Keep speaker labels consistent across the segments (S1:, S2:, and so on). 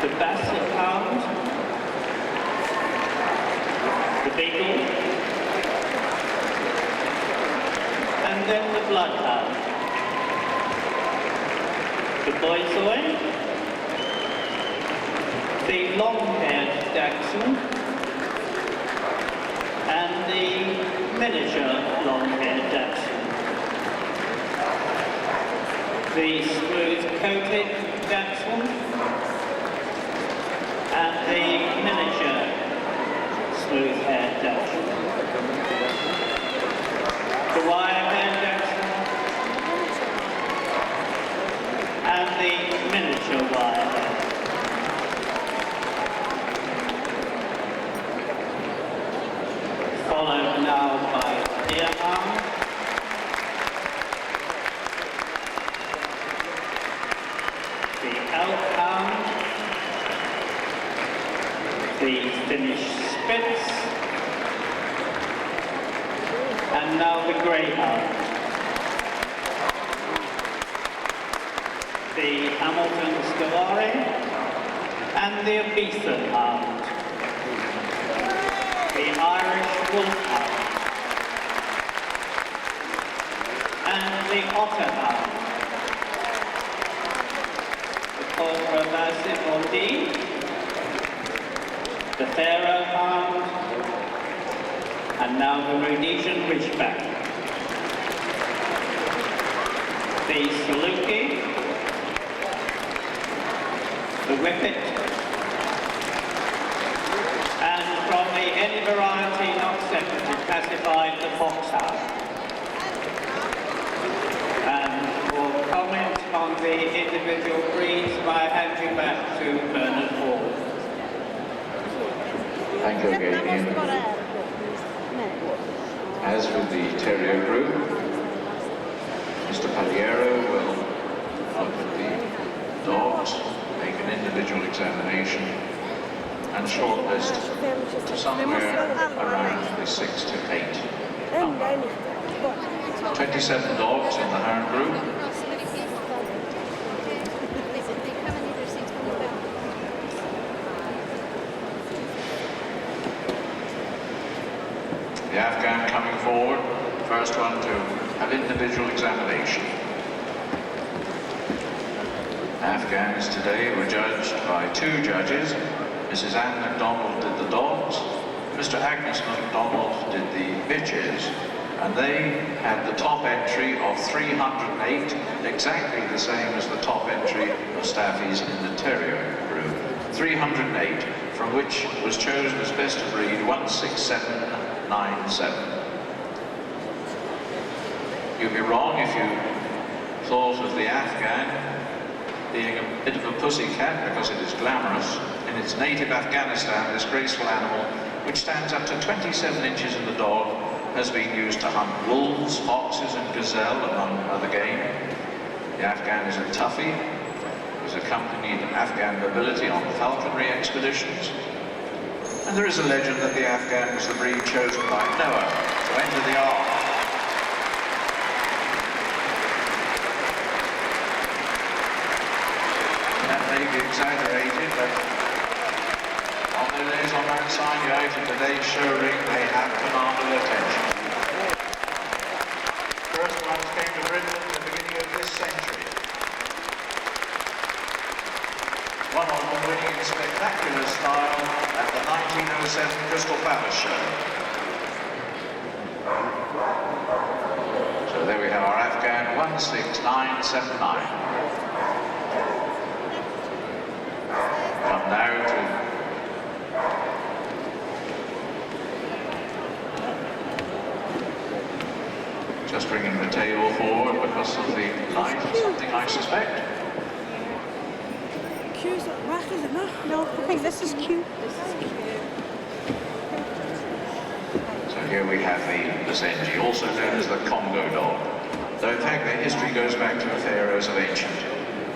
S1: the Basset Hound, the Beagle, and then the Bloodhound, the Borzoi, the long-haired Dachshund, and the miniature long-haired Dachshund, the smooth-coated Dachshund, and the miniature smooth-haired Dachshund, the wire-haired Dachshund, and the miniature wire-haired. Followed now by Deerhound, the Elkhound, the Finnish Spitz, and now the Greyhound, the Hamiltonstovare, and the Ibizan Hound, the Irish Wolfhound, and the Otterhound, the Vendeen, the Pharaoh Hound, and now the Rhodesian Ridgeback, the Saluki, the Whippet, and from the any variety not separately classified, the Foxhound. And for comment on the individual breeds, I hand you back to Bernard Hall.
S2: Thank you again, Ian. As with the terrier group, Mr. Pagliaro will look at the dogs, make an individual examination, and shortlist to somewhere around the 6 to 8 number. 27 dogs in the Hound group. The Afghan coming forward, first one to have individual examination. Afghans today were judged by 2 judges. Mrs. Anne MacDonald did the dogs, Mr. Agnes MacDonald did the bitches, and they had the top entry of 308, exactly the same as the top entry of staffies in the terrier group. 308, from which was chosen as best of breed 16797. You'd be wrong if you thought of the Afghan being a bit of a pussycat, because it is glamorous. In its native Afghanistan, this graceful animal, which stands up to 27 inches in the dog, has been used to hunt wolves, foxes and gazelle, among other game. The Afghan is a toughie, has accompanied Afghan nobility on falconry expeditions, and there is a legend that the Afghan was the breed chosen by Noah to enter the Ark. That may be exaggerated, but on the days on Mount Sinai in today's show ring, they have commanded attention. First ones came to Britain at the beginning of this century. One of them winning in spectacular style at the 1907 Crystal Palace show. So there we have our Afghan 16979. Come now to just bringing the table forward because of the light or something, I suspect.
S3: Q's not back, is it? No, I think this is Q.
S2: So here we have the Basenji, also known as the Congo dog. Though in fact their history goes back to the pharaohs of ancient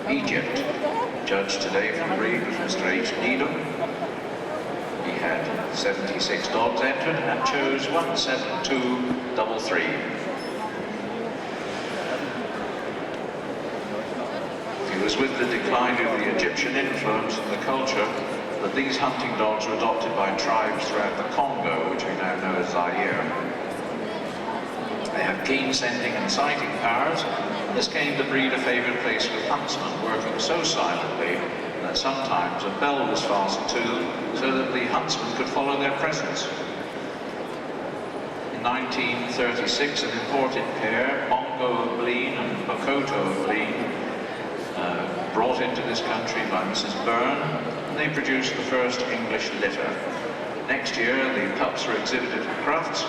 S2: Egypt. Judged today from the breed was Mr. H. Needham. He had 76 dogs entered and chose 17233. decline due to the Egyptian influence and the culture that these hunting dogs were adopted by tribes throughout the Congo, which we now know as Zaire. They have keen scenting and sighting powers, and this gained the breed a favoured place with huntsmen working so silently that sometimes a bell was fastened to them so that the huntsman could follow their presence. In 1936, an imported pair, Bongo of Bleen and Bokoto of Bleen, brought into this country by Mrs. Byrne, and they produced the first English litter. Next year, the pups were exhibited at Crufts,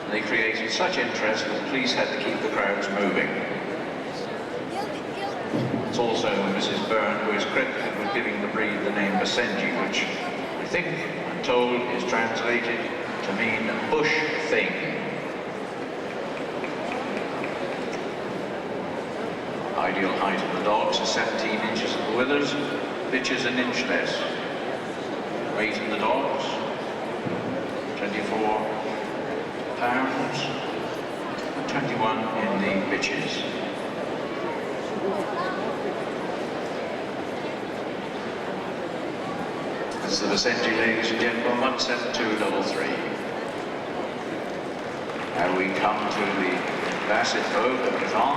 S2: and they created such interest that the police had to keep the crowds moving. It's also Mrs. Byrne who is credited with giving the breed the name Basenji, which I think, I'm told, is translated to mean bush thing. Ideal height of the dogs is 17 inches at the withers, bitches an inch less. Weight in the dogs, 24 pounds, 21 in the bitches. This is the Basenji, ladies and gentlemen, 17233. Now we come to the Basset Hound of Griffon.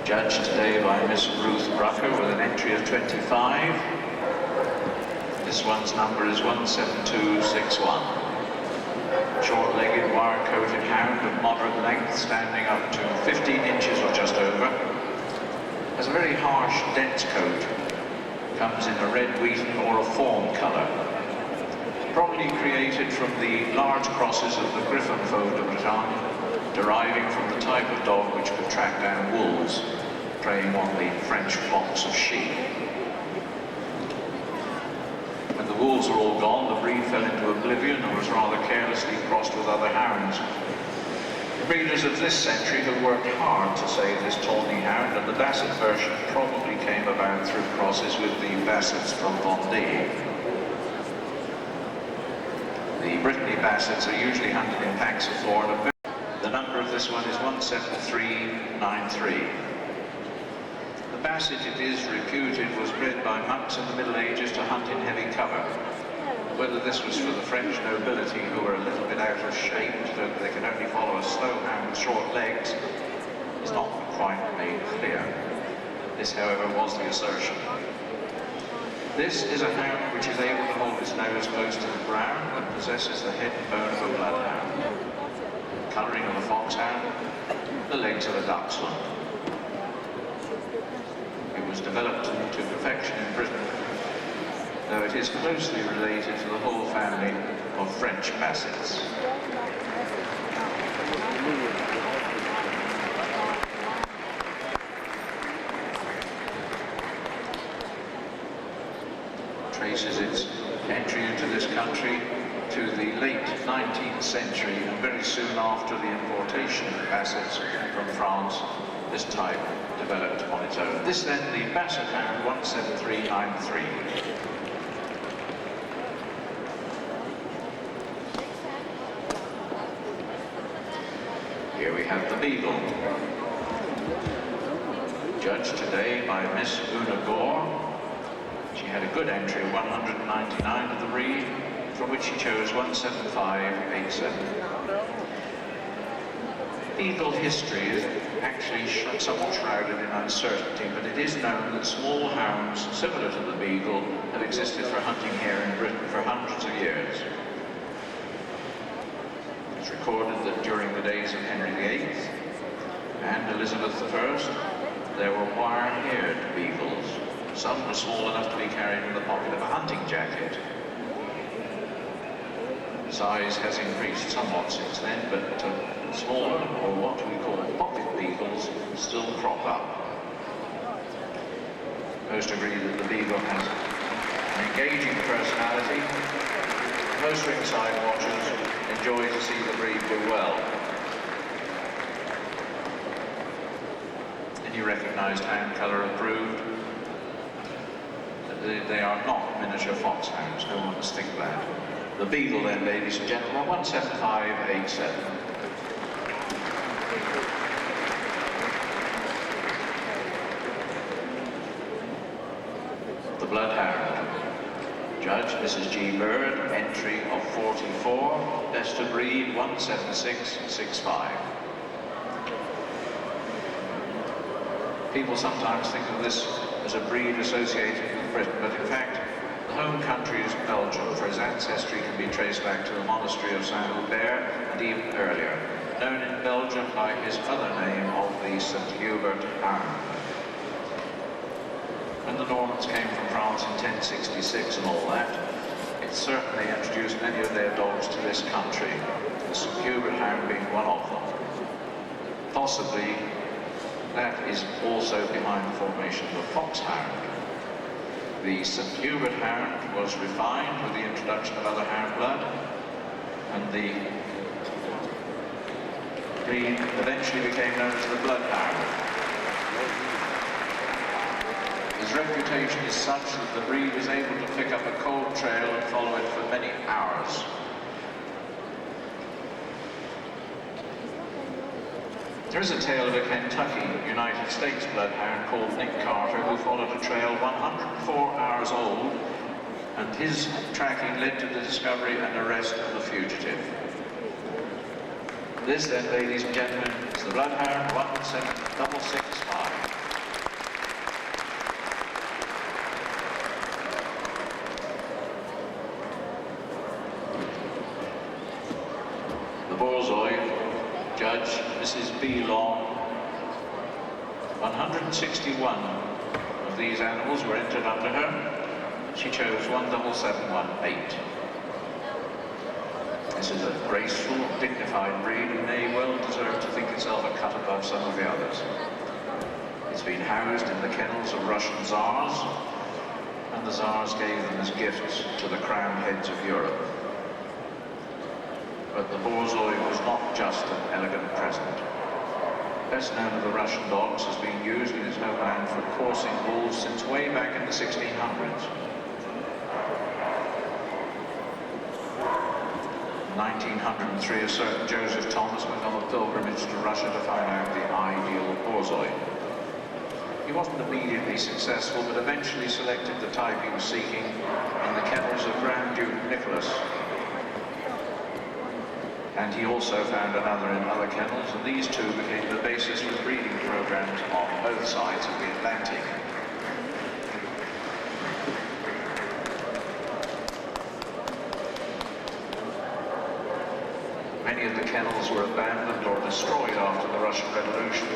S2: Judged today by Miss Ruth Brucker with an entry of 25. This one's number is 17261. Short-legged, wire-coated hound of moderate length, standing up to 15 inches or just over. Has a very harsh, dense coat. Comes in a red wheaten or a fawn colour. Probably created from the large crosses of the Griffon Fauve de Bretagne, deriving from the type of dog which could track down wolves, preying on the French flocks of sheep. When the wolves were all gone, the breed fell into oblivion and was rather carelessly crossed with other hounds. The breeders of this century have worked hard to save this tawny hound, and the Basset version probably came about through crosses with the Bassets from Vendeen. The Brittany Bassets are usually hunted in packs of 4, and the number of this one is 17393. The Basset, it is reputed, was bred by monks in the Middle Ages to hunt in heavy cover. Whether this was for the French nobility who were a little bit out of shape so that they could only follow a slow hound with short legs is not quite made clear. This, however, was the assertion. This is a hound which is able to hold its nose close to the ground and possesses the head and bone of a bloodhound, the colouring of a foxhound, the legs of a dachshund. It was developed to perfection in Britain, though it is closely related to the whole family of French Bassets. Traces its entry into this country to the late 19th century, and very soon after the importation of Bassets from France, this type developed on its own. This then, the Basset Hound 17393. Here we have the Beagle, judged today by Miss Una Gore. She had a good entry of 199 of the breed, from which she chose 17587. Beagle history is actually somewhat shrouded in uncertainty, but it is known that small hounds similar to the Beagle have existed for hunting here in Britain for hundreds of years. It's recorded that during the days of Henry VIII and Elizabeth I, there were wire-haired beagles. Some were small enough to be carried in the pocket of a hunting jacket. Size has increased somewhat since then, but smaller, or what we call pocket beagles, still crop up. Most agree that the Beagle has an engaging personality. Most ringside watchers enjoy to see the breed do well. Any recognised hound colour approved? They are not miniature foxhounds, no one must think that. The Beagle then, ladies and gentlemen, 17587. Judge Mrs. G. Bird, entry of 44, best of breed 176.65. People sometimes think of this as a breed associated with Britain, but in fact, the home country is Belgium, for his ancestry can be traced back to the monastery of Saint-Hubert and even earlier, known in Belgium by his other name of the St. Hubert Hound. When the Normans came from France in 1066 and all that, it certainly introduced many of their dogs to this country, the St. Hubert Hound being one of them. Possibly that is also behind the formation of the Foxhound. The St. Hubert Hound was refined with the introduction of other hound blood, and the breed eventually became known as the Bloodhound. His reputation is such that the breed is able to pick up a cold trail and follow it for many hours. There is a tale of a Kentucky, United States bloodhound called Nick Carter who followed a trail 104 hours old, and his tracking led to the discovery and arrest of the fugitive. This then, ladies and gentlemen, is the Bloodhound 17665. The Borzoi, Judge Mrs. B. Long. 161 of these animals were entered under her. She chose 17718. This is a graceful, dignified breed and may well deserve to think itself a cut above some of the others. It's been housed in the kennels of Russian Tsars, and the Tsars gave them as gifts to the crowned heads of Europe. But the Borzoi was not just an elegant present. Best known of the Russian dogs has been used in his homeland for coursing wolves since way back in the 1600s. In 1903, a certain Joseph Thomas went on a pilgrimage to Russia to find out the ideal Borzoi. He wasn't immediately successful, but eventually selected the type he was seeking in the kennels of Grand Duke Nicholas. And he also found another in other kennels, and these two became the basis for breeding programs on both sides of the Atlantic. Many of the kennels were abandoned or destroyed after the Russian Revolution.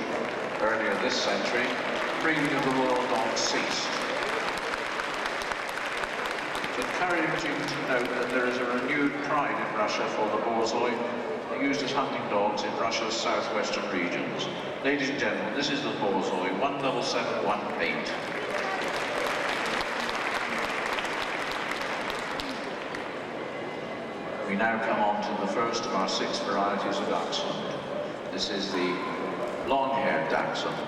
S2: Earlier this century, breeding of the royal dog ceased. It's encouraging to note that there is a renewed pride in Russia for the Borzoi, used as hunting dogs in Russia's southwestern regions. Ladies and gentlemen, this is the Borzoi 17718. We now come on to the first of our 6 varieties of Dachshund. This is the long-haired Dachshund,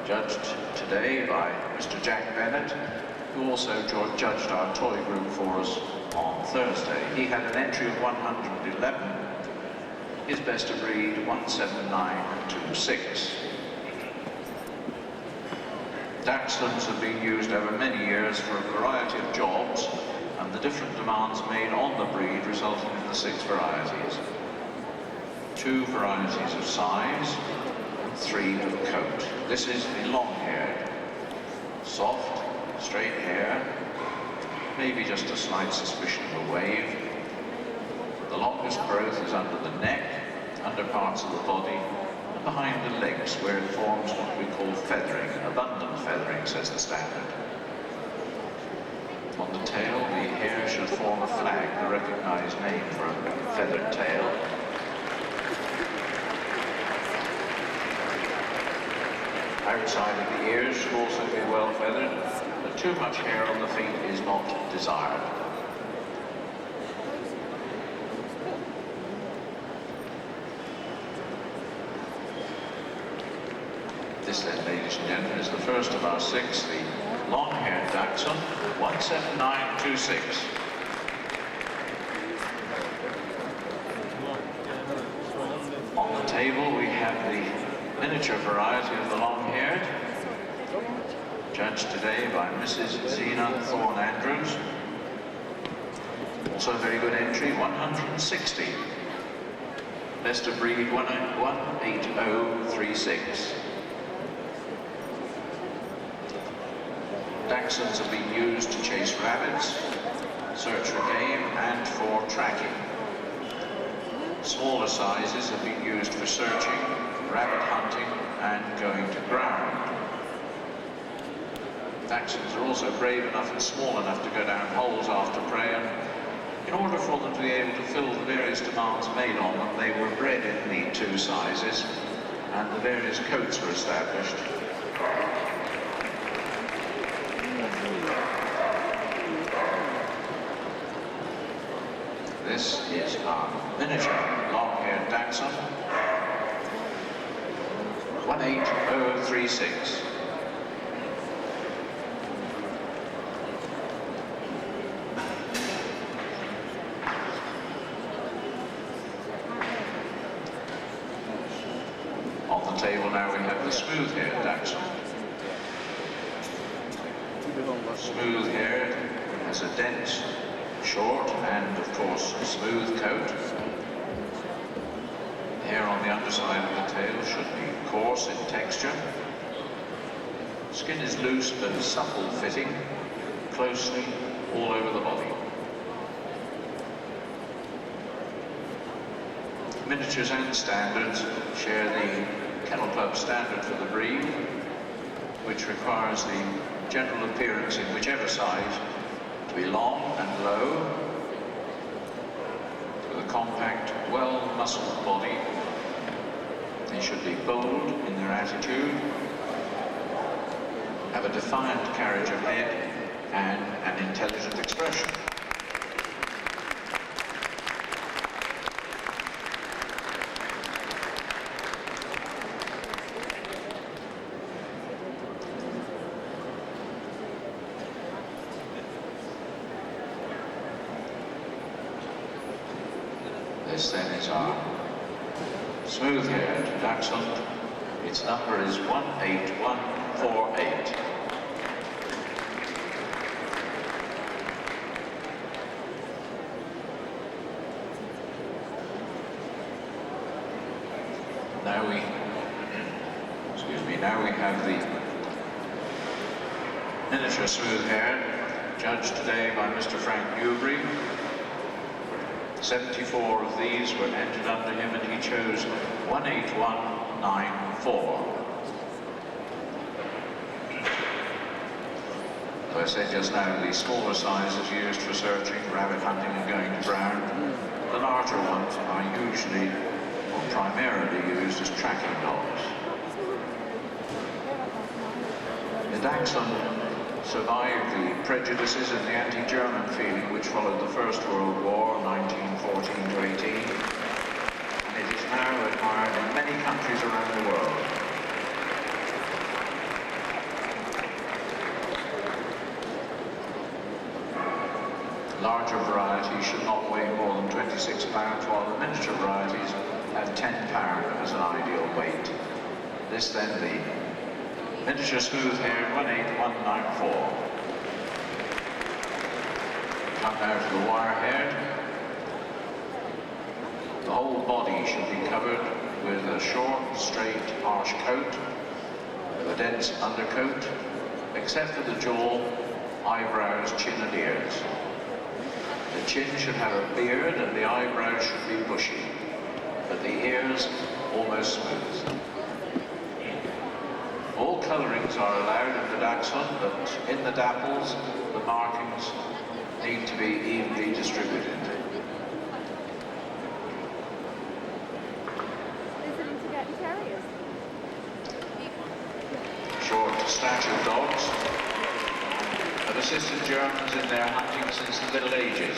S2: judged today by Mr. Jack Bennett, who also judged our toy group for us on Thursday. He had an entry of 111. His best of breed 17926. Dachshunds have been used over many years for a variety of jobs, and the different demands made on the breed resulted in the 6 varieties. 2 varieties of size, and 3 of coat. This is the long-haired. Soft, straight hair, maybe just a slight suspicion of a wave. The longest growth is under the neck, under parts of the body, and behind the legs, where it forms what we call feathering. Abundant feathering, says the standard. On the tail, the hair should form a flag, the recognized name for a feathered tail. Outside of the ears should also be well feathered, but too much hair on the feet is not desired. This then, ladies and gentlemen, is the first of our 6, the long-haired Dachshund, 17926. On the table we have the miniature variety of the long-haired, judged today by Mrs. Zena Thorne Andrews. Also a very good entry, 160. Best of breed 18036. Dachshunds have been used to chase rabbits, search for game and for tracking. Smaller sizes have been used for searching, rabbit hunting and going to ground. Dachshunds are also brave enough and small enough to go down holes after prey, and in order for them to be able to fill the various demands made on them, they were bred in the 2 sizes and the various coats were established. This is our miniature long-haired Dachshund, 18036. On the table now we have the smooth-haired Dachshund. Smooth-haired has a dense, short and of course smooth coat. The hair on the underside of the tail should be coarse in texture. Skin is loose but supple fitting, closely all over the body. Miniatures and standards share the Kennel Club standard for the breed, which requires the general appearance in whichever size to be long and low, with a compact, well-muscled body. They should be bold in their attitude, have a defiant carriage of head, and an intelligent expression. This then is our smooth-haired Dachshund. Its number is 18148. Now we have the miniature smooth-haired, judged today by Mr. Frank Newbury. 74 of these were entered under him and he chose 18194. As I said just now, the smaller sizes used for searching, rabbit hunting and going to ground. The larger ones are usually or primarily used as tracking dogs. The Dachshund survived the prejudices and the anti-German feeling which followed the First World War, 1914 to 18, and it is now admired in many countries around the world. Larger varieties should not weigh more than 26 pounds, while the miniature varieties have 10 pounds as an ideal weight. This then the miniature smooth-haired 18194. Come now to the wire-haired. The whole body should be covered with a short, straight, harsh coat, with a dense undercoat, except for the jaw, eyebrows, chin and ears. The chin should have a beard and the eyebrows should be bushy, but the ears almost smooth. All colourings are allowed in the Dachshund, but in the dapples, the markings need to be evenly distributed. Short-statured dogs have assisted Germans in their hunting since the Middle Ages.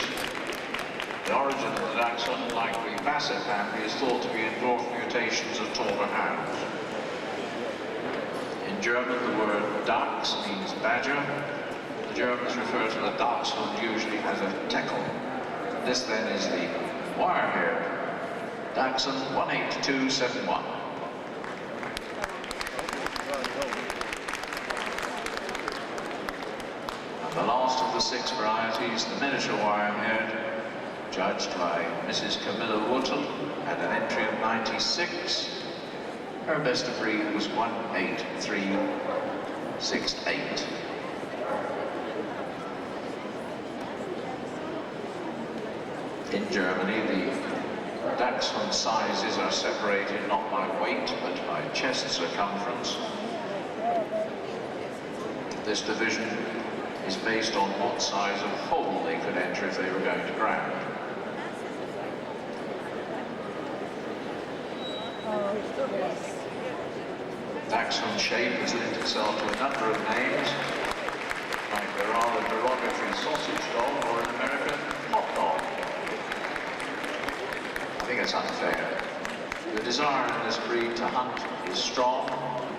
S2: The origin of the Dachshund, like the Basset Hound, is thought to be in dwarf mutations of taller hounds. In German, the word Dachs means badger. The Germans refer to the Dachshund usually as a Teckel. This then is the wire-haired Dachshund 18271. And the last of the 6 varieties, the miniature wire-haired judged by Mrs. Camilla Wootton at an entry of 96. Her best of breed was 18368. In Germany, the Dachshund sizes are separated not by weight, but by chest circumference. This division is based on what size of hole they could enter if they were going to ground. Dachshund shape has lent itself to a number of names, like the rather derogatory sausage dog, or in America, hot dog. I think it's unfair. The desire in this breed to hunt is strong.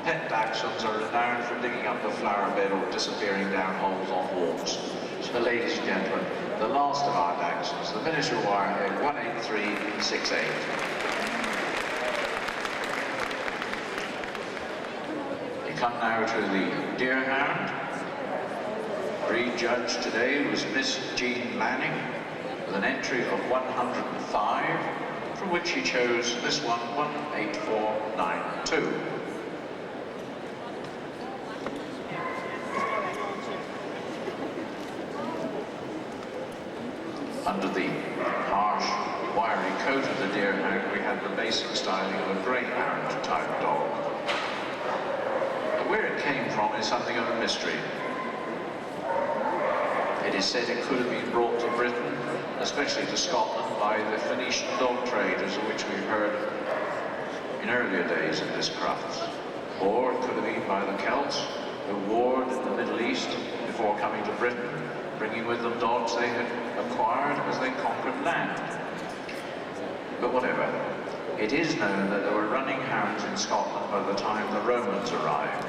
S2: Pet Dachshunds are renowned for digging up the flower bed or disappearing down holes on walks. So, ladies and gentlemen, the last of our Dachshunds, the miniature wirehead 18368. We come now to the Deerhound. Breed judge today was Miss Jean Lanning with an entry of 105, from which he chose this one, 18492. Under the harsh, wiry coat of the Deerhound, we had the basic styling of a Greyhound type dog. But where it came from is something of a mystery. It is said it could have been brought to Britain, especially to Scotland, by the Finnish dog traders, of which we've heard in earlier days in this Crufts. Or it could have been by the Celts, who warred in the Middle East before coming to Britain, bringing with them dogs they had acquired as they conquered land. But whatever, it is known that there were running hounds in Scotland by the time the Romans arrived.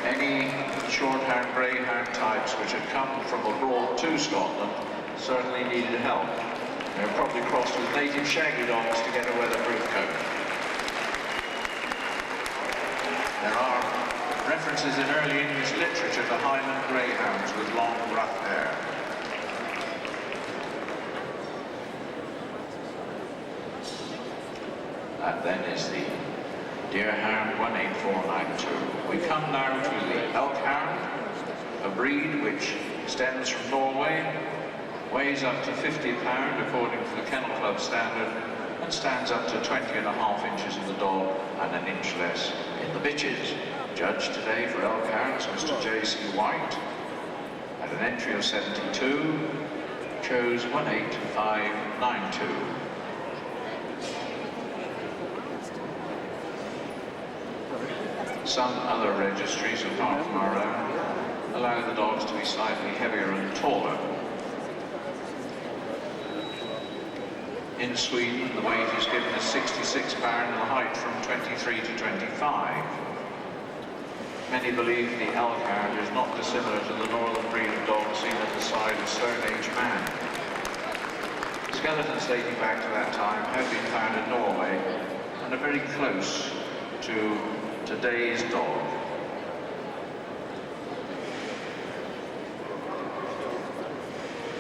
S2: Any shorthound, greyhound types which had come from abroad to Scotland certainly needed help. They were probably crossed with native shaggy dogs to get a weatherproof coat. There are references in early English literature to Highland greyhounds with long, rough hair. That then is the Deerhound 18492. We come now to the Elkhound, a breed which stems from Norway, weighs up to 50 pounds according to the Kennel Club standard, and stands up to 20.5 inches in the dog and an inch less in the bitches. Judge today for Elkhounds, Mr. J.C. White, at an entry of 72, chose 18592. Some other registries, apart from our own, allow the dogs to be slightly heavier and taller. In Sweden, the weight is given as 66 pounds and the height from 23 to 25. Many believe the Elkhound is not dissimilar to the northern breed of dogs seen at the side of Stone Age man. Skeletons dating back to that time have been found in Norway and are very close to today's dog.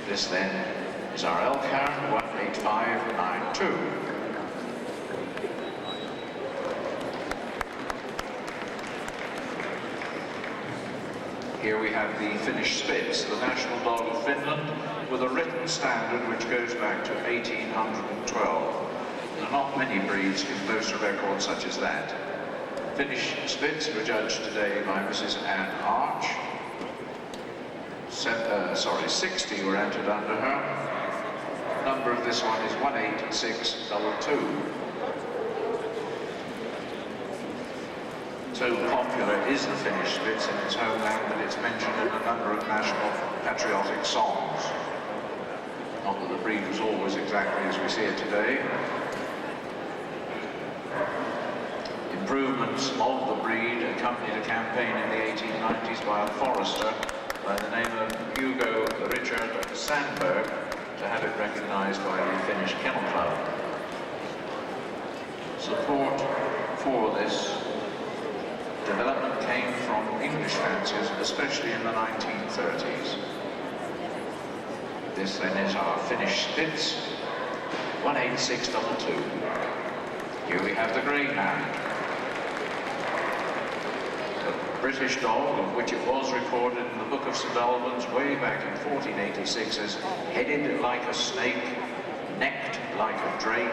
S2: This then is our Elkhound 18592. Here we have the Finnish Spitz, the national dog of Finland, with a written standard which goes back to 1812. There are not many breeds can boast a record such as that. Finnish Spitz were judged today by Mrs. Anne Arch. 60 were entered under her. Number of this one is 18622. So popular is the Finnish Spitz in its homeland that it's mentioned in a number of national patriotic songs. Not that the breed was always exactly as we see it today. Improvements of the breed accompanied a campaign in the 1890s by a forester by the name of Hugo Richard Sandberg to have it recognized by the Finnish Kennel Club. Support before this, development came from English fanciers, especially in the 1930s. This then is our Finnish Spitz, 18622. Here we have the Greyhound, a British dog of which it was recorded in the Book of St Albans way back in 1486 as headed like a snake, necked like a drake,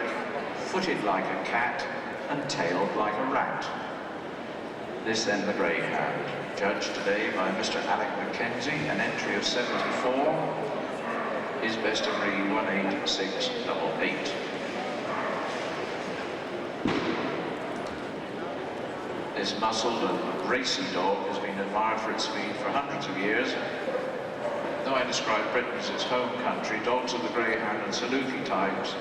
S2: footed like a cat, and tailed like a rat. This then the Greyhound, judged today by Mr. Alec Mackenzie, an entry of 74, his best of breed 18688. This muscled and racy dog has been admired for its speed for hundreds of years. Though I describe Britain as its home country, dogs of the Greyhound and Saluki types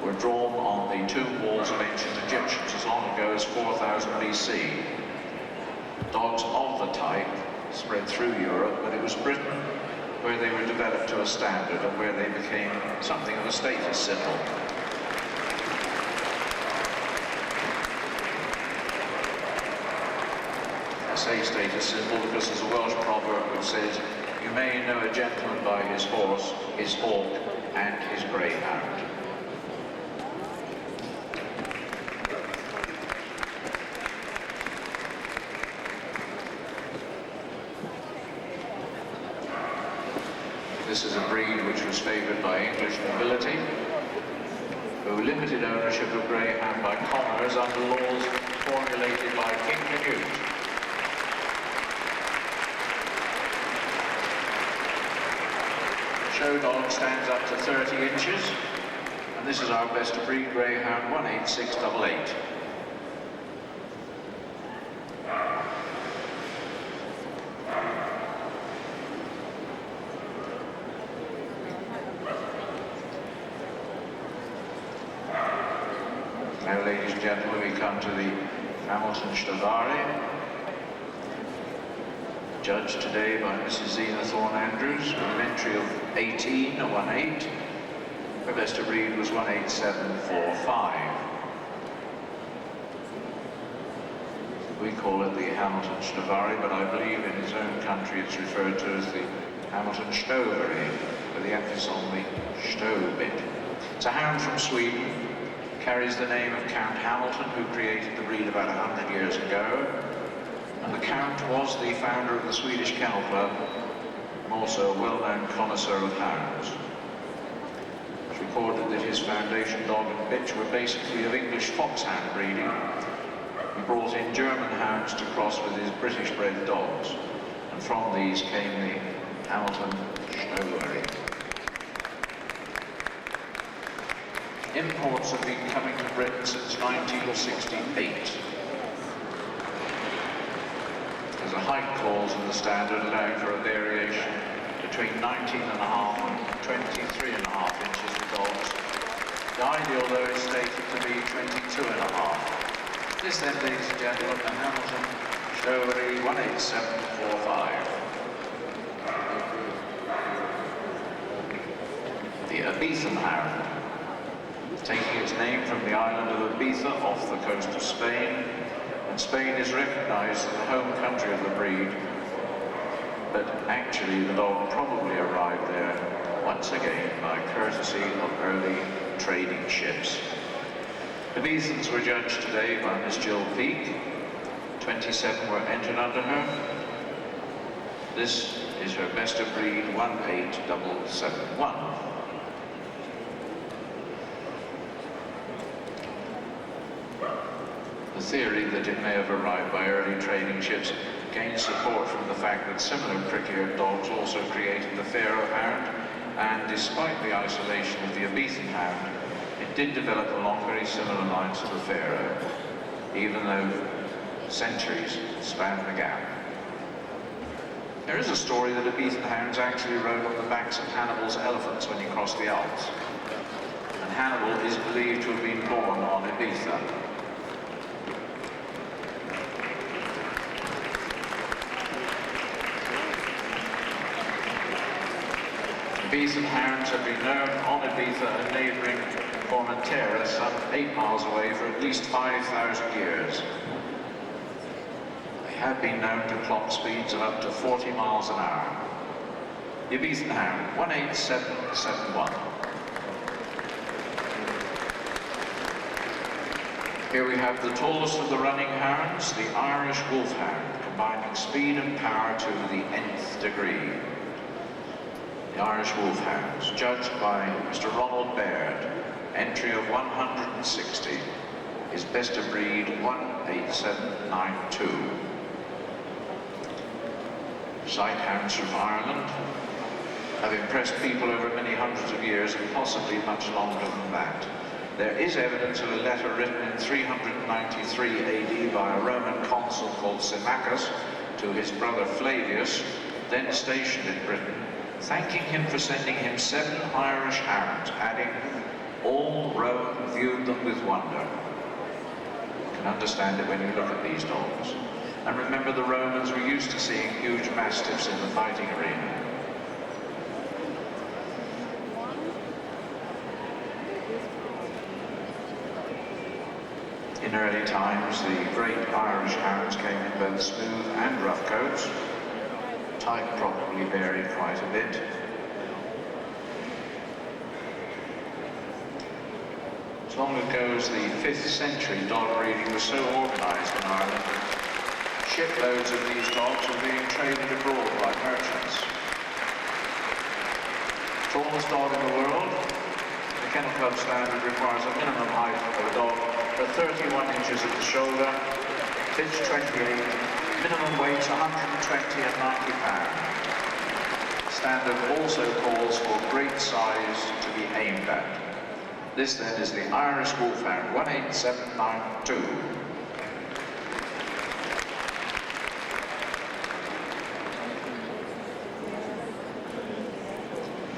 S2: were drawn on the tomb walls of ancient Egyptians as long ago as 4000 BC. Dogs of the type spread through Europe, but it was Britain where they were developed to a standard and where they became something of a status symbol. I say status symbol because there's a Welsh proverb which says, "You may know a gentleman by his horse, his hawk, and his greyhound." This is a breed which was favoured by English nobility, who limited ownership of greyhound by commoners under laws formulated by King Canute. The show dog stands up to 30 inches, and this is our best of breed greyhound 18688. Now, ladies and gentlemen, we come to the Hamiltonstovare, judged today by Mrs. Zena Thorne-Andrews with an entry of 18-18. Her best of breed was 18745. We call it the Hamiltonstovare, but I believe in his own country it's referred to as the Hamiltonstovare, with the emphasis on the Sto bit. It's a hound from Sweden. Carries the name of Count Hamilton, who created the breed about 100 years ago. And the Count was the founder of the Swedish Kennel Club, and also a well-known connoisseur of hounds. It's recorded that his foundation dog and bitch were basically of English Foxhound breeding. He brought in German hounds to cross with his British-bred dogs, and from these came the Hamiltonstovare. Imports have been coming to Britain since 1968. There's a height clause in the standard allowing for a variation between 19.5 and 23.5 inches for dogs. The ideal, though, is stated to be 22.5. This then, ladies and gentlemen, the Hamiltonstovare 18745. The Ibizan Hound, taking its name from the island of Ibiza off the coast of Spain, and Spain is recognized as the home country of the breed, but actually the dog probably arrived there once again by courtesy of early trading ships. Ibizans were judged today by Miss Jill Peake. 27 were entered under her. This is her best of breed 18771. The theory that it may have arrived by early trading ships gains support from the fact that similar prick-eared dogs also created the Pharaoh Hound, and despite the isolation of the Ibizan Hound, it did develop along very similar lines to the Pharaoh, even though centuries spanned the gap. There is a story that Ibizan Hounds actually rode on the backs of Hannibal's elephants when he crossed the Alps, and Hannibal is believed to have been born on Ibiza. Ibizan hounds have been known on Ibiza and neighbouring Formentera, some 8 miles away, for at least 5,000 years. They have been known to clock speeds of up to 40 miles an hour. The Ibizan Hound, 18771. Here we have the tallest of the running hounds, the Irish Wolfhound, combining speed and power to the nth degree. The Irish Wolfhounds, judged by Mr. Ronald Baird, entry of 160, is best of breed 18792. Sight hounds from Ireland have impressed people over many hundreds of years and possibly much longer than that. There is evidence of a letter written in 393 AD by a Roman consul called Symmachus to his brother Flavius, then stationed in Britain, thanking him for sending him 7 Irish hounds, adding, "All Rome viewed them with wonder." You can understand it when you look at these dogs. And remember, the Romans were used to seeing huge mastiffs in the fighting arena. In early times, the great Irish hounds came in both smooth and rough coats. Type probably varied quite a bit. As long ago as the 5th century, dog breeding was so organised in Ireland that shiploads of these dogs were being traded abroad by merchants. Tallest dog in the world, the Kennel Club standard requires a minimum height of a dog of 31 inches at the shoulder, pitch 28, minimum weights 120 and 90 pounds. Standard also calls for great size to be aimed at. This then is the Irish Wolfhound, 18792.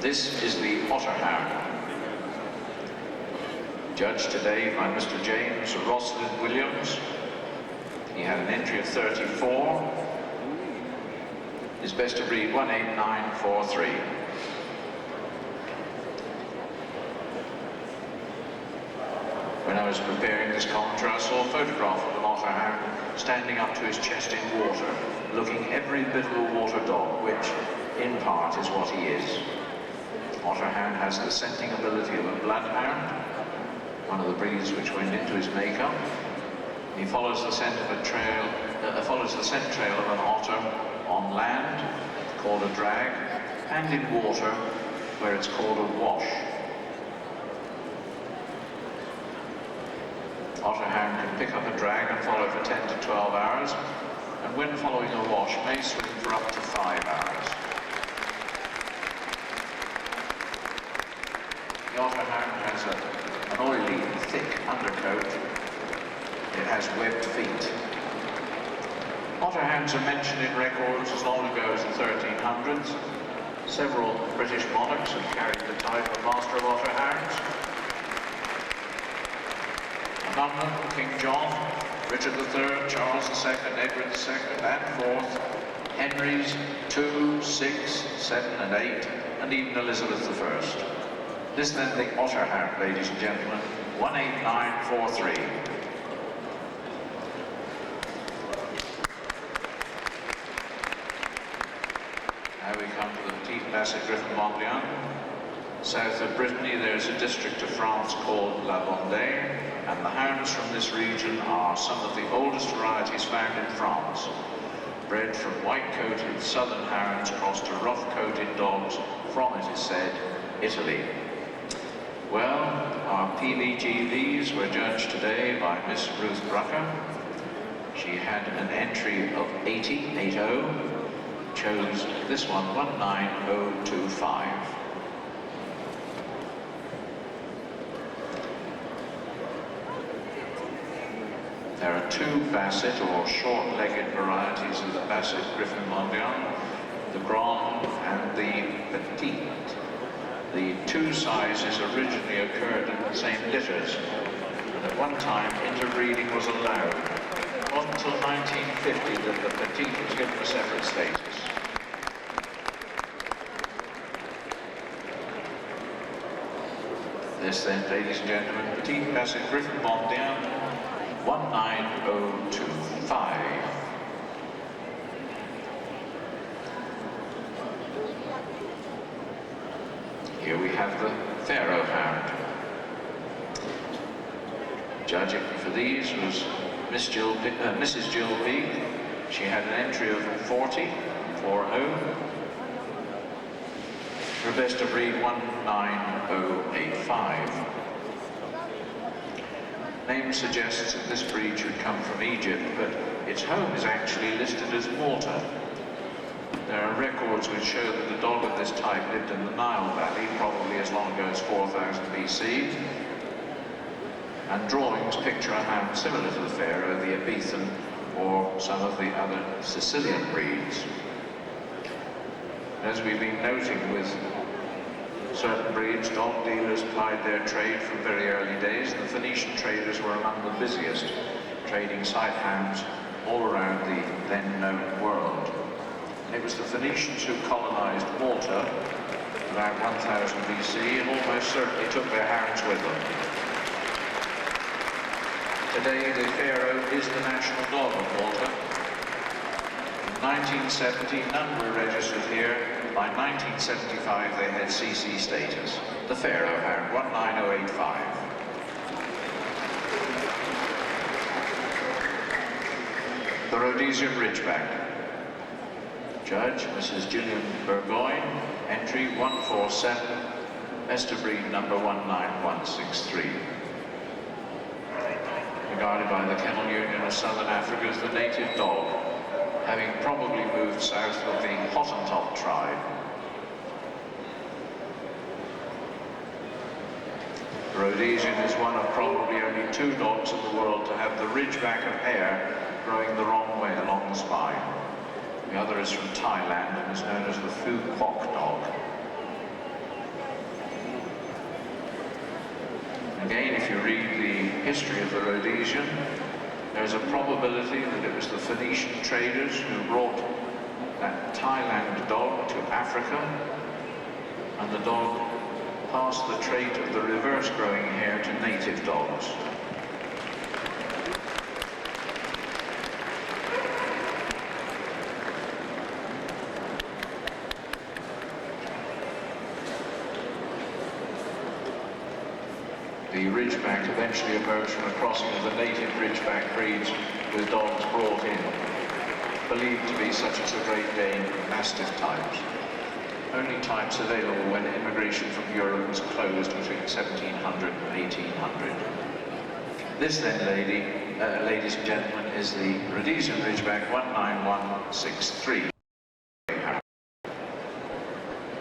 S2: This is the Otterhound, judged today by Mr. James Roslin Williams. He had an entry of 34. His best of breed 18943. When I was preparing this commentary, I saw a photograph of an Otterhound standing up to his chest in water, looking every bit of a water dog, which in part is what he is. Otterhound has the scenting ability of a Bloodhound, one of the breeds which went into his makeup. He follows the scent of a trail, follows the scent trail of an otter on land, called a drag, and in water, where it's called a wash. Otterhound can pick up a drag and follow for 10 to 12 hours, and when following a wash, may swim for up to 5 hours. The Otterhound has an oily, thick undercoat. It has webbed feet. Otterhounds are mentioned in records as long ago as the 1300s. Several British monarchs have carried the type of Master of Otterhounds. Among them, King John, Richard III, Charles II, Edward II, and IV, Henrys 2, 6, 7, and 8, and even Elizabeth I. This then the Otterhound, ladies and gentlemen, 18943. Now we come to the Petit Basset Griffon Vendeen. South of Brittany there's a district of France called La Vendée, and the hounds from this region are some of the oldest varieties found in France, bred from white-coated southern hounds crossed to rough-coated dogs from, it is said, Italy. Well, our PBGVs were judged today by Miss Ruth Brucker. She had an entry of 80, chose this one, 19025. There are 2 Basset or short-legged varieties of the Basset Griffon Vendeen, the Grand and the Petit. The 2 sizes originally occurred in the same litters, and at one time interbreeding was allowed. It wasn't until 1950 that the Petit was given a separate status. This then, ladies and gentlemen, Petit Basset Griffon Vendeen, 19025. Here we have the Pharaoh Hound. Judging for these was Mrs. Jill B. She had an entry of 40, 4-0. Her best of breed 19085. Name suggests that this breed should come from Egypt, but its home is actually listed as Malta. There are records which show that the dog of this type lived in the Nile Valley probably as long ago as 4000 BC. And drawings picture a hound similar to the Pharaoh, the Ibizan, or some of the other Sicilian breeds. As we've been noting with certain breeds, dog dealers plied their trade from very early days, and the Phoenician traders were among the busiest, trading sight hounds all around the then known world. And it was the Phoenicians who colonized Malta about 1000 BC and almost certainly took their hounds with them. Today, the Pharaoh is the national dog of Malta. In 1970, none were registered here. By 1975, they had CC status. The Pharaoh Hound, 19085. The Rhodesian Ridgeback. Judge, Mrs. Gillian Burgoyne, entry 147, best of breed number 19163. Regarded by the Kennel Union of Southern Africa as the native dog, having probably moved south with the Hottentot tribe. The Rhodesian is one of probably only 2 dogs in the world to have the ridgeback of hair growing the wrong way along the spine. The other is from Thailand and is known as the Phu Quoc dog. Again, if you read the history of the Rhodesian, there's a probability that it was the Phoenician traders who brought that Thailand dog to Africa, and the dog passed the trait of the reverse growing hair to native dogs. The Ridgeback eventually emerged from a crossing of the native Ridgeback breeds with dogs brought in, believed to be such as the Great Dane and Mastiff types. Only types available when immigration from Europe was closed between 1700 and 1800. This then, ladies and gentlemen, is the Rhodesian Ridgeback 19163.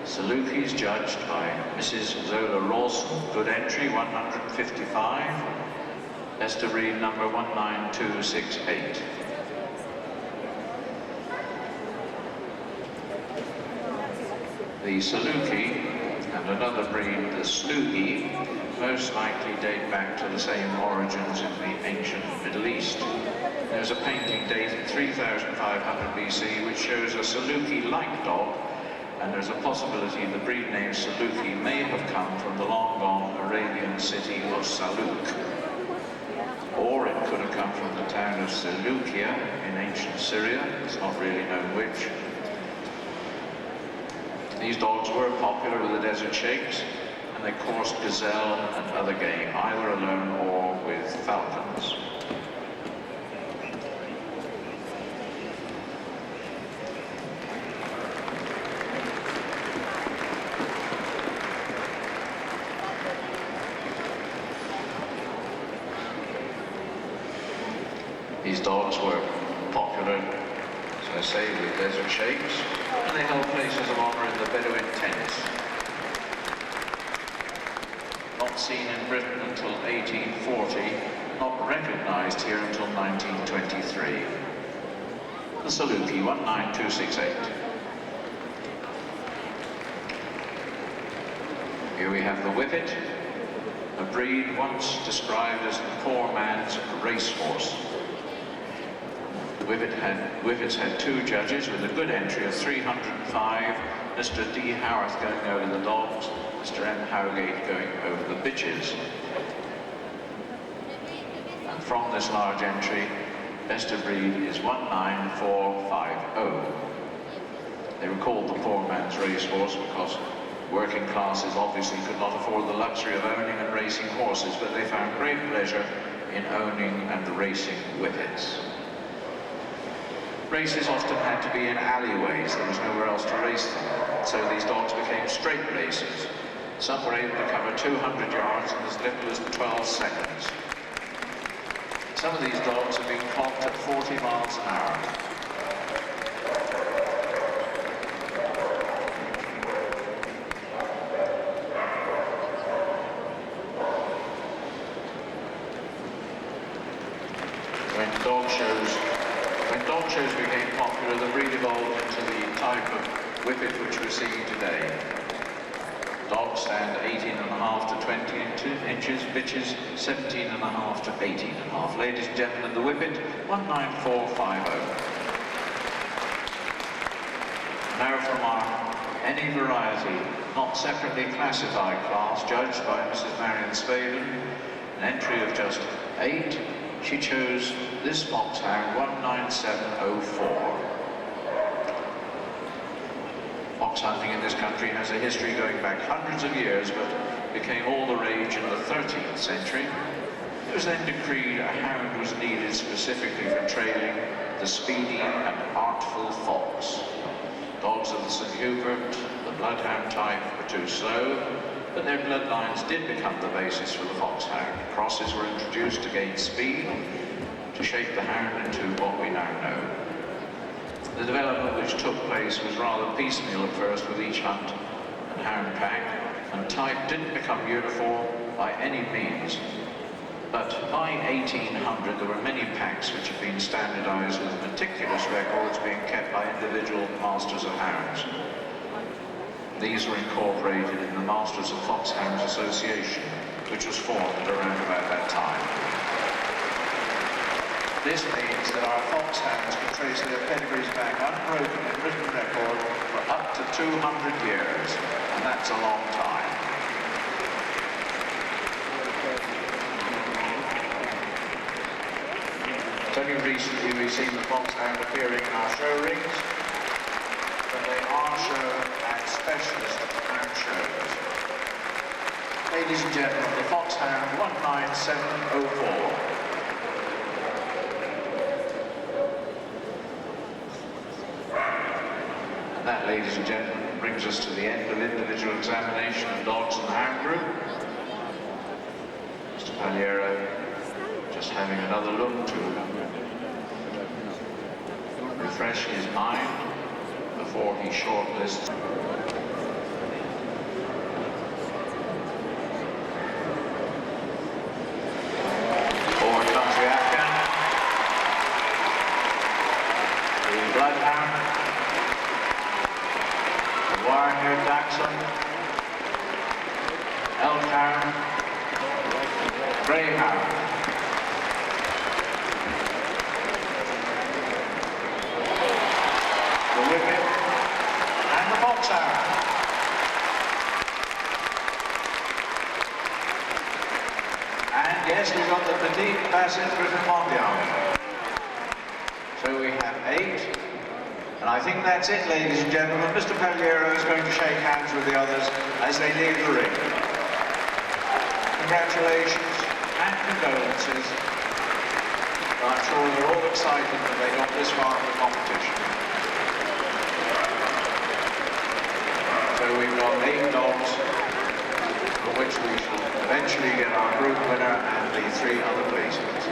S2: Salukis judged by Mrs. Zola Rawson, good entry 155, best of breed number 19268. The Saluki and another breed, the Slugi, most likely date back to the same origins in the ancient Middle East. There's a painting dated 3500 BC which shows a Saluki-like dog, and there's a possibility the breed name Saluki may have come from the long-gone Arabian city of Saluk. Or it could have come from the town of Seleucia in ancient Syria. It's not really known which. These dogs were popular with the desert sheikhs, and they coursed gazelle and other game, either alone or with falcons. These dogs were popular, as I say, with desert sheikhs, and they held places of honor in the Bedouin tents. Not seen in Britain until 1840, not recognized here until 1923. The Saluki 19268. Here we have the Whippet, a breed once described as the poor man's racehorse. Whippets had 2 judges with a good entry of 305, Mr. D. Howarth going over the dogs, Mr. M. Howgate going over the bitches. And from this large entry, best of breed is 19450. They were called the poor man's racehorse because working classes obviously could not afford the luxury of owning and racing horses, but they found great pleasure in owning and racing Whippets. Races often had to be in alleyways, there was nowhere else to race them, so these dogs became straight races. Some were able to cover 200 yards in as little as 12 seconds. Some of these dogs have been clocked at 40 miles an hour. When dog shows became popular, the breed evolved into the type of Whippet which we're seeing today. Dogs stand 18.5 to 20 inches, bitches 17.5 to 18.5. Ladies and gentlemen, the Whippet, 19450. Now from our any variety, not separately classified class, judged by Mrs. Marion Spavin, an entry of just 8. She chose this Foxhound, 19704. Fox hunting in this country has a history going back hundreds of years, but became all the rage in the 13th century. It was then decreed a hound was needed specifically for trailing the speedy and artful fox. Dogs of the St. Hubert, the Bloodhound type, were too slow, but their bloodlines did become the basis for the Foxhound. Crosses were introduced to gain speed, to shape the hound into what we now know. The development which took place was rather piecemeal at first with each hunt and hound pack, and type didn't become uniform by any means. But by 1800 there were many packs which had been standardized with meticulous records being kept by individual masters of hounds. These were incorporated in the Masters of Foxhounds Association, which was formed around about that time. This means that our foxhounds can trace their pedigrees back unbroken in written record for up to 200 years, and that's a long time. It's only recently we've seen the Foxhound appearing in our show rings, but they are shown at specialist hound shows. Ladies and gentlemen, the Foxhound 19704. That, ladies and gentlemen, brings us to the end of individual examination of dogs in the Hound Group. Mr. Pagliero just having another look to refresh his mind before he shortlists. Forward comes the Afghan, the Bloodhound, Wire-haired Dachshund, Elkhound, Greyhound, the Whippet, and the Foxhound. And yes, we've got the Petit, Basset, Griffon, so we have 8. And I think that's it, ladies and gentlemen. Mr. Pagliero is going to shake hands with the others as they leave the ring. Congratulations and condolences. I'm sure they're all excited that they got this far in the competition. So we've got 8 dogs, for which we shall eventually get our group winner and the 3 other placements.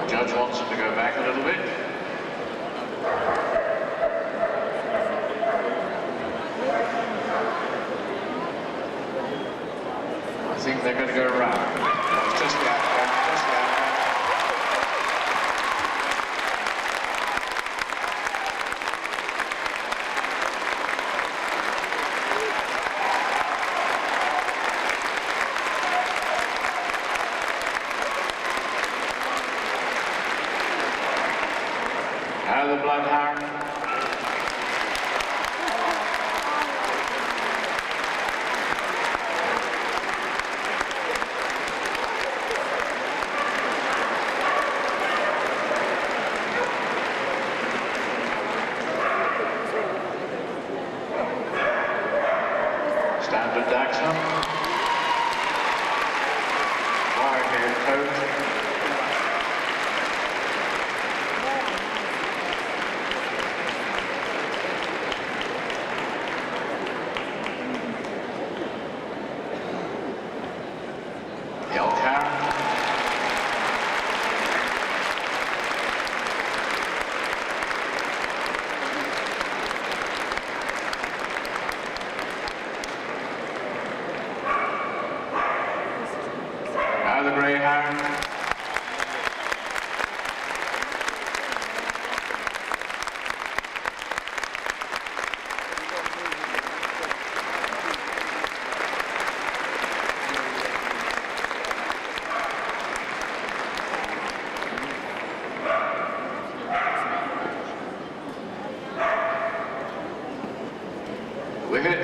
S2: The judge wants him to go back a little bit. Now the Bloodhound. Standard Dachshund. Wire-haired coat. Elkhound. Now the Greyhound. Whippet.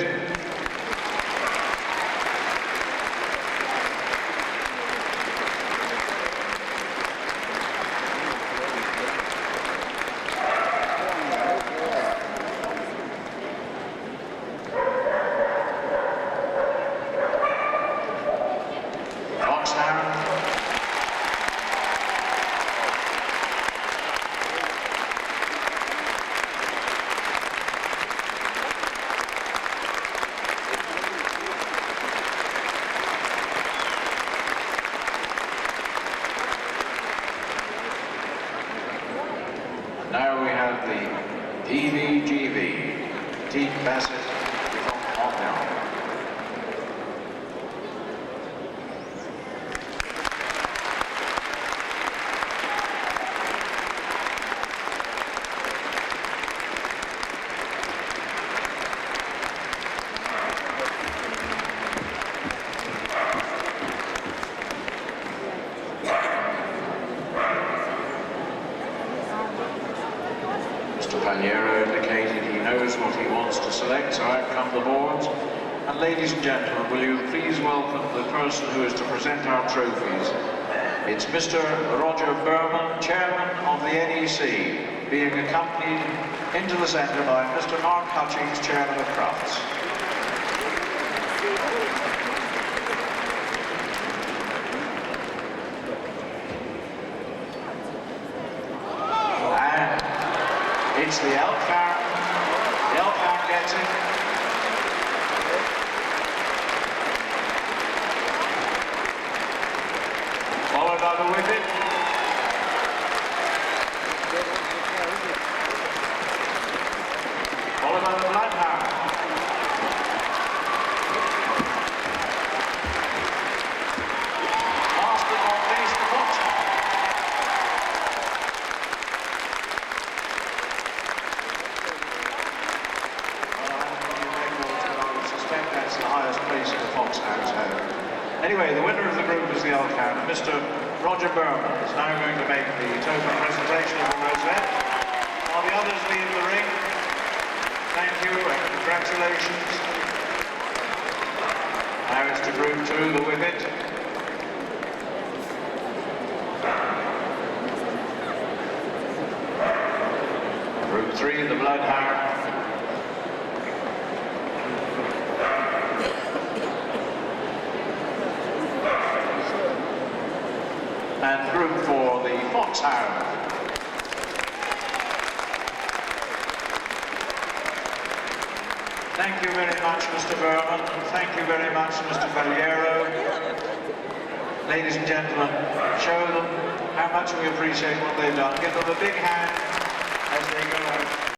S2: Foxhound. Now we have the PVGV, Petit, Basset, Hound. Pharaoh indicated he knows what he wants to select, so out come the boards. And ladies and gentlemen, will you please welcome the person who is to present our trophies. It's Mr. Roger Berman, Chairman of the NEC, being accompanied into the centre by Mr. Mark Hutchings, Chairman of Crufts. It's the Elkhound. The Elkhound gets it. Followed by the Whippet. Followed by the Bloodhound. Last but not least, the Foxhound. That's the highest place in the Foxhound's home. Anyway, the winner of the group is the Elkhound. Mr. Roger Berman is now going to make the token presentation of the rosette. While the others leave the ring, thank you and congratulations. Now it's to group 2, the Whippet. Group 3, the Bloodhound. And group 4, the Foxhound. Thank you very much, Mr. Berman. Thank you very much, Mr. Faliero. Ladies and gentlemen, show them how much we appreciate what they've done. Give them a big hand.